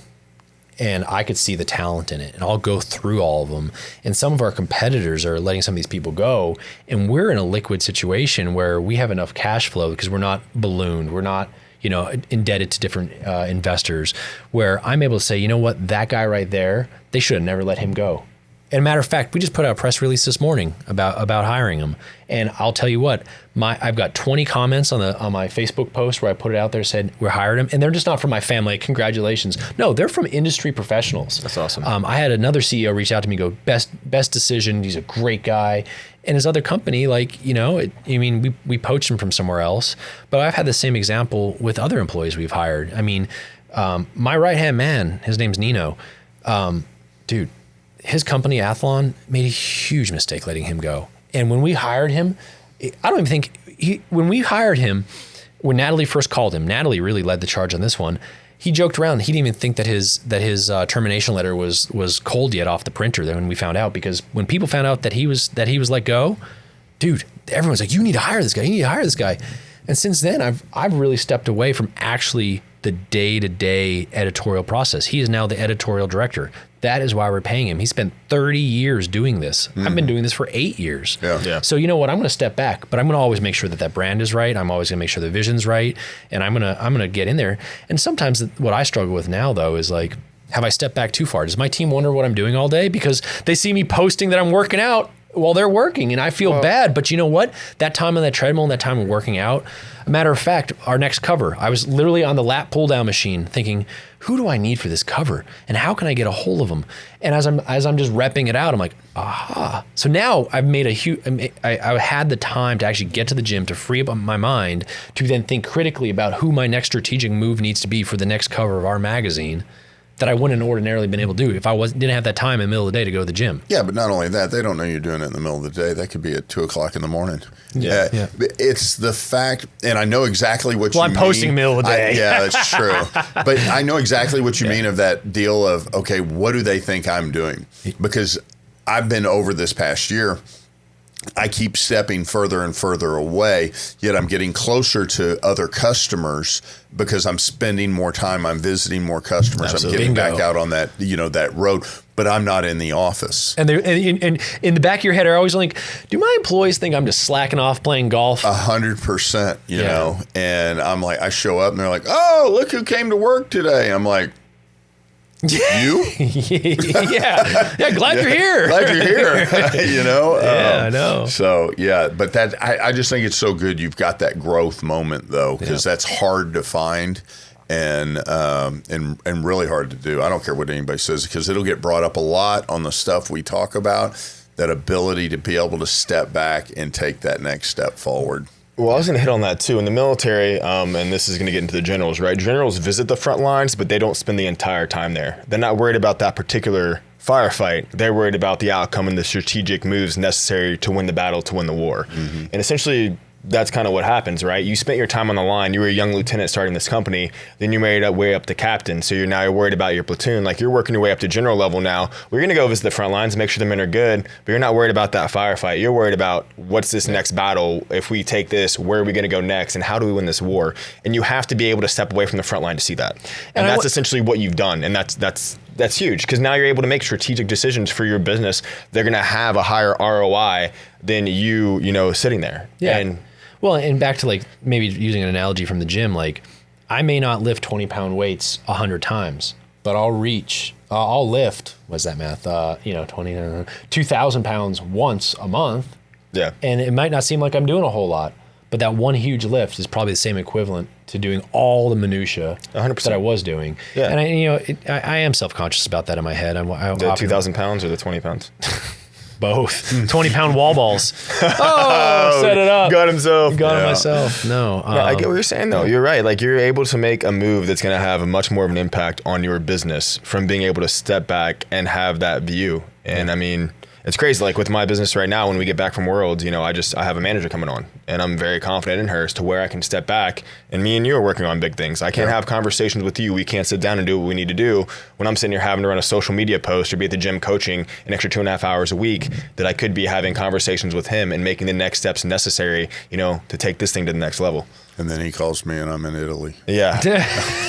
B: and I could see the talent in it, and I'll go through all of them. And some of our competitors are letting some of these people go, and we're in a liquid situation where we have enough cash flow because we're not ballooned, we're not indebted to different investors, where I'm able to say, you know what, that guy right there, they should have never let him go. And a matter of fact, we just put out a press release this morning about hiring him. And I'll tell you what, I've got 20 comments on my Facebook post where I put it out there, said we hired him, and they're just not from my family. Congratulations. No, they're from industry professionals.
A: That's awesome.
B: I had another CEO reach out to me, go, best decision. He's a great guy. And his other company, we poached him from somewhere else. But I've had the same example with other employees we've hired. I mean, my right-hand man, his name's Nino. Dude, his company, Athlon, made a huge mistake letting him go. And when we hired him, I don't even think when we hired him, when Natalie first called him, Natalie really led the charge on this one. He joked around. He didn't even think that his termination letter was cold yet off the printer. Then when we found out, because when people found out that he was let go, dude, everyone's like, you need to hire this guy. You need to hire this guy. And since then, I've really stepped away from actually the day-to-day editorial process. He is now the editorial director. That is why we're paying him. He spent 30 years doing this. I've been doing this for 8 years.
C: Yeah.
B: So you know what? I'm going to step back, but I'm going to always make sure that brand is right. I'm always going to make sure the vision's right, and I'm going to get in there. And sometimes what I struggle with now, though, is like, have I stepped back too far? Does my team wonder what I'm doing all day because they see me posting that I'm working out while they're working, and I feel bad. But you know what? That time on that treadmill and that time of working out, a matter of fact, our next cover, I was literally on the lat pull down machine thinking, who do I need for this cover? And how can I get a hold of them? And as I'm just repping it out, I'm like, aha. So now I've made I had the time to actually get to the gym to free up my mind to then think critically about who my next strategic move needs to be for the next cover of our magazine that I wouldn't have ordinarily been able to do if I didn't have that time in the middle of the day to go to the gym.
C: Yeah, but not only that, they don't know you're doing it in the middle of the day. That could be at 2:00 in the morning.
B: Yeah.
C: It's the fact, and I know exactly what you mean.
B: Well, I'm posting middle of the day.
C: Yeah, that's true. But I know exactly what you mean of that deal of, okay, what do they think I'm doing? Because I've been over this past year, I keep stepping further and further away, yet I'm getting closer to other customers because I'm spending more time, I'm visiting more customers,
B: Absolutely.
C: I'm getting back out on that, that road, but I'm not in the office.
B: And in the back of your head are always like, do my employees think I'm just slacking off playing golf?
C: 100%, you know, and I'm like, I show up and they're like, oh, look who came to work today. I'm like, you?
B: yeah, glad you're here.
C: Glad you're here.
B: Yeah, I know.
C: So yeah, but that I just think it's so good you've got that growth moment though, because that's hard to find and really hard to do. I don't care what anybody says because it'll get brought up a lot on the stuff we talk about. That ability to be able to step back and take that next step forward.
A: Well, I was going to hit on that too. In the military, and this is going to get into the generals, right? Generals visit the front lines, but they don't spend the entire time there. They're not worried about that particular firefight. They're worried about the outcome and the strategic moves necessary to win the battle, to win the war. Mm-hmm. And essentially, that's kind of what happens, right? You spent your time on the line. You were a young lieutenant starting this company. Then you made your way up to captain. So you're worried about your platoon. Like you're working your way up to general level now. We're going to go visit the front lines, make sure the men are good. But you're not worried about that firefight. You're worried about what's this next battle? If we take this, where are we going to go next? And how do we win this war? And you have to be able to step away from the front line to see that. And that's essentially what you've done. And that's huge because now you're able to make strategic decisions for your business. They're going to have a higher ROI than you sitting there.
B: Yeah. Well, and back to like maybe using an analogy from the gym, like I may not lift 20-pound weights 100 times, but I'll lift, what's that math? 2,000 pounds once a month.
A: Yeah. And
B: it might not seem like I'm doing a whole lot, but that one huge lift is probably the same equivalent to doing all the minutia
A: 100%.
B: that I was doing. Yeah. And I am self-conscious about that in my head.
A: The 2,000 pounds or the 20 pounds?
B: Both. 20-pound wall balls. Oh, set it up.
A: Got himself.
B: Got it myself. No.
A: I get what you're saying, though. You're right. Like, you're able to make a move that's going to have a much more of an impact on your business from being able to step back and have that view. And, I mean, it's crazy. Like, with my business right now, when we get back from Worlds, I have a manager coming on. And I'm very confident in her as to where I can step back. And me and you are working on big things. I can't have conversations with you. We can't sit down and do what we need to do when I'm sitting here having to run a social media post or be at the gym coaching an extra 2.5 hours a week, that I could be having conversations with him and making the next steps necessary, to take this thing to the next level.
C: And then he calls me, and I'm in Italy.
A: Yeah.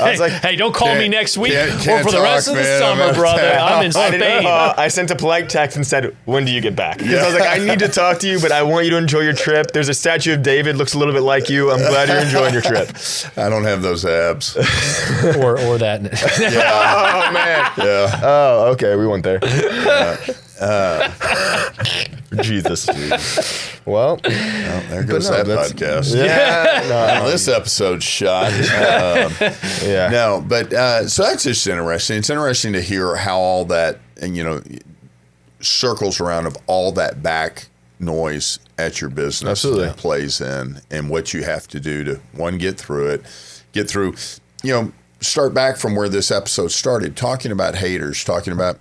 A: I was like,
B: hey, don't call me next week or
C: can't
B: for the rest
C: talk,
B: of the
C: man.
B: summer, brother. I'm in Spain.
A: I sent a polite text and said, when do you get back? Because I was like, I need to talk to you, but I want you to enjoy your trip. There's a statue of David, looks a little bit like you. I'm glad you're enjoying your trip.
C: I don't have those abs.
B: or that.
A: Oh, man.
C: Yeah.
A: Oh, okay. We went there. Jesus. Well,
C: there goes that podcast.
A: Yeah.
C: Well, this episode's shot.
A: Yeah.
C: No, but so that's just interesting. It's interesting to hear how all that, and circles around of all that back noise at your business
A: Absolutely.
C: that plays in, and what you have to do to get through it, start back from where this episode started, talking about haters, talking about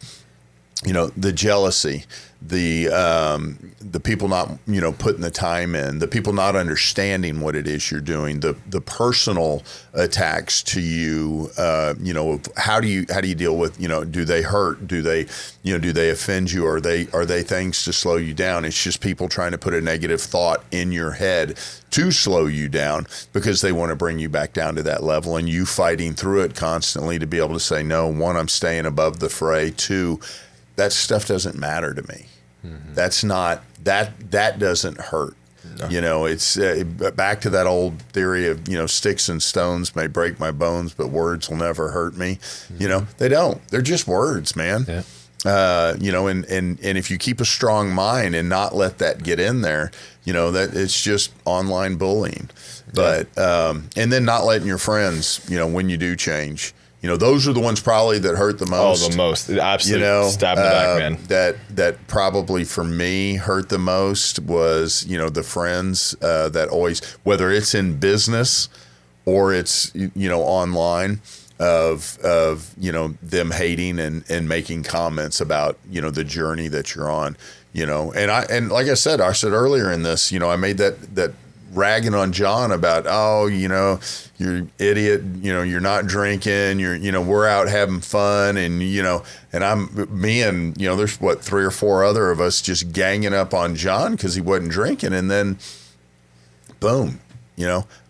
C: the jealousy, the people not putting the time in, the people not understanding what it is you're doing, the personal attacks to you. How do you deal with do they hurt? Do they offend you? Are they things to slow you down? It's just people trying to put a negative thought in your head to slow you down because they want to bring you back down to that level, and you fighting through it constantly to be able to say, no, one, I'm staying above the fray. Two, that stuff doesn't matter to me. Mm-hmm. That's not that doesn't hurt. No. It's back to that old theory of sticks and stones may break my bones, but words will never hurt me. Mm-hmm. They don't. They're just words, man. Yeah. And if you keep a strong mind and not let that get in there, that it's just online bullying. But and then not letting your friends, when you do change. Those are the ones probably that hurt the most.
A: Oh, the most. Absolutely. Stab in the back, man.
C: That probably for me hurt the most was, the friends that always, whether it's in business or it's, online, of them hating and making comments about, the journey that you're on, and like I said earlier in this, I made that ragging on John about, you're an idiot, you're not drinking, we're out having fun, and me and there's 3 or 4 other of us just ganging up on John because he wasn't drinking, and then boom,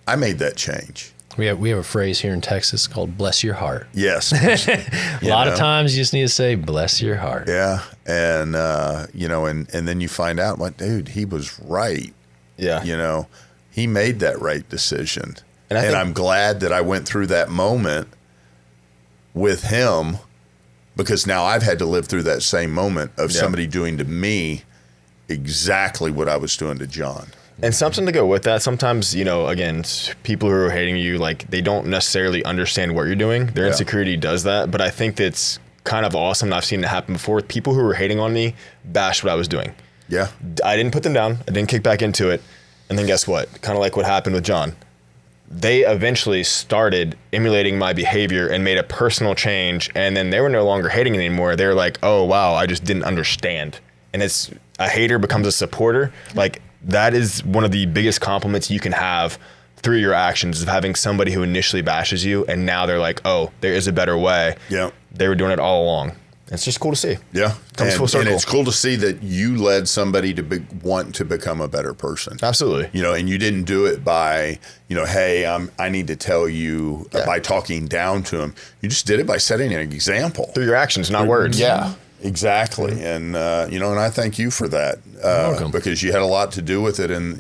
C: I made that change.
B: We have a phrase here in Texas called "bless your heart."
C: Yes,
B: a lot of times you just need to say "bless your heart."
C: Yeah, and and then you find out, like, dude, he was right.
A: Yeah,
C: he made that right decision. And I'm glad that I went through that moment with him, because now I've had to live through that same moment of somebody doing to me exactly what I was doing to John.
A: And something to go with that, sometimes, again, people who are hating you, like, they don't necessarily understand what you're doing. Their insecurity does that. But I think that's kind of awesome, and I've seen it happen before. People who were hating on me bashed what I was doing.
C: Yeah.
A: I didn't put them down. I didn't kick back into it. And then guess what? Kind of like what happened with John. They eventually started emulating my behavior and made a personal change. And then they were no longer hating anymore. They were like, oh, wow, I just didn't understand. And it's a hater becomes a supporter. Like, that is one of the biggest compliments you can have through your actions, of having somebody who initially bashes you and now they're like, oh, there is a better way.
C: Yeah.
A: They were doing it all along. It's just cool to see.
C: Yeah.
A: Comes full circle.
C: And it's cool to see that you led somebody to want to become a better person.
A: Absolutely.
C: And you didn't do it by, hey, I need to tell you by talking down to him. You just did it by setting an example.
A: Through your actions, not words.
C: Yeah. Exactly. And, and I thank you for that, because you had a lot to do with it. And,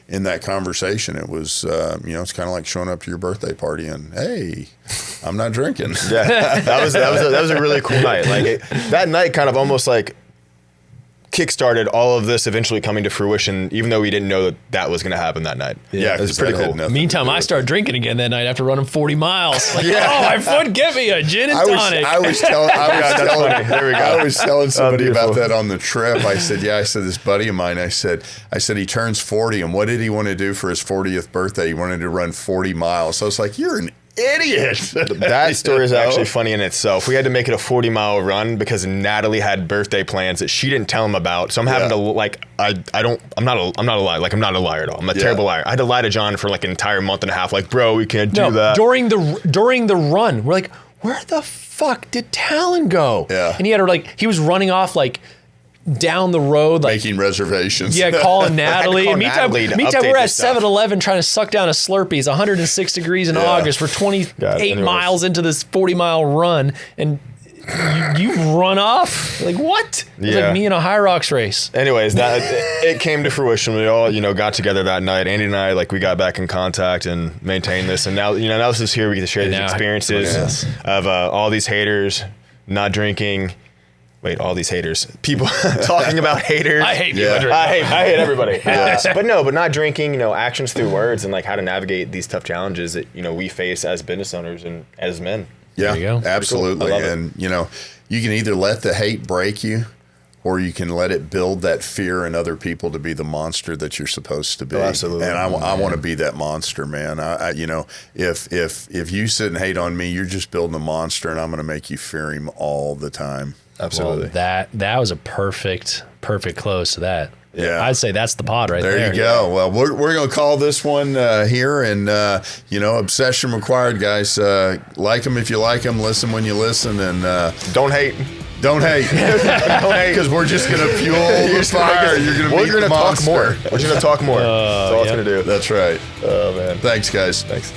C: in that conversation, it was, it's kind of like showing up to your birthday party and, hey, I'm not drinking.
A: Yeah, that was a really cool night. Like, that night kind of almost like kickstarted all of this eventually coming to fruition, even though we didn't know that was going to happen that night.
C: Yeah,
A: it was pretty cool.
B: Meantime, I started drinking again that night after running 40 miles. Like, oh, my foot, get me a gin and tonic.
C: I was telling somebody about that on the trip. I said, this buddy of mine, I said he turns 40, and what did he want to do for his 40th birthday? He wanted to run 40 miles. So I was like, you're an idiot.
A: That story is actually funny in itself. We had to make it a 40-mile run because Natalie had birthday plans that she didn't tell him about. So I'm having to, like, I'm not a liar. Like, I'm not a liar at all. I'm a terrible liar. I had to lie to John for like an entire month and a half. Like, bro, we can't do that.
B: During the run, we're like, where the fuck did Talon go?
C: Yeah.
B: And he was running off like down the road, like
C: Making reservations.
B: yeah, calling Natalie.
A: call
B: Meantime,
A: Natalie to
B: meantime,
A: update
B: we're at
A: this stuff.
B: 7-Eleven trying to suck down a Slurpee. It's 106 degrees in August. We're 28
A: anyways.
B: miles into this 40-mile run, and you run off? Like, what? It's
A: Yeah.
B: like me in a High Rocks race.
A: Anyways, it came to fruition. We all, got together that night. Andy and I, we got back in contact and maintained this. And now, now this is here. We get to share these
B: now-
A: experiences of all these haters not drinking. Wait, all these haters. People talking about haters.
B: I hate people.
C: Yeah.
A: I hate everybody. But not drinking, actions through words and how to navigate these tough challenges that, we face as business owners and as men.
C: Yeah,
B: There you go.
C: absolutely.
A: Cool. I love it.
C: And, you can either let the hate break you or you can let it build that fear in other people to be the monster that you're supposed to be.
A: Oh, absolutely.
C: And I want to be that monster, man. If you sit and hate on me, you're just building a monster and I'm going to make you fear him all the time.
A: Absolutely.
B: Well, that was a perfect close to that.
C: Yeah.
B: I'd say that's the pod right there.
C: There you go. Well, we're going to call this one here. And, obsession required, guys. Like them if you like them. Listen when you listen. And
A: Don't hate.
C: don't hate. Don't hate. Because we're just going to fuel the fire. You're going to
A: We're
C: meet
A: going
C: the
A: to talk
C: monster.
A: more. We're going to talk more. That's all it's going to do.
C: That's right.
A: Oh, man.
C: Thanks, guys.
A: Thanks.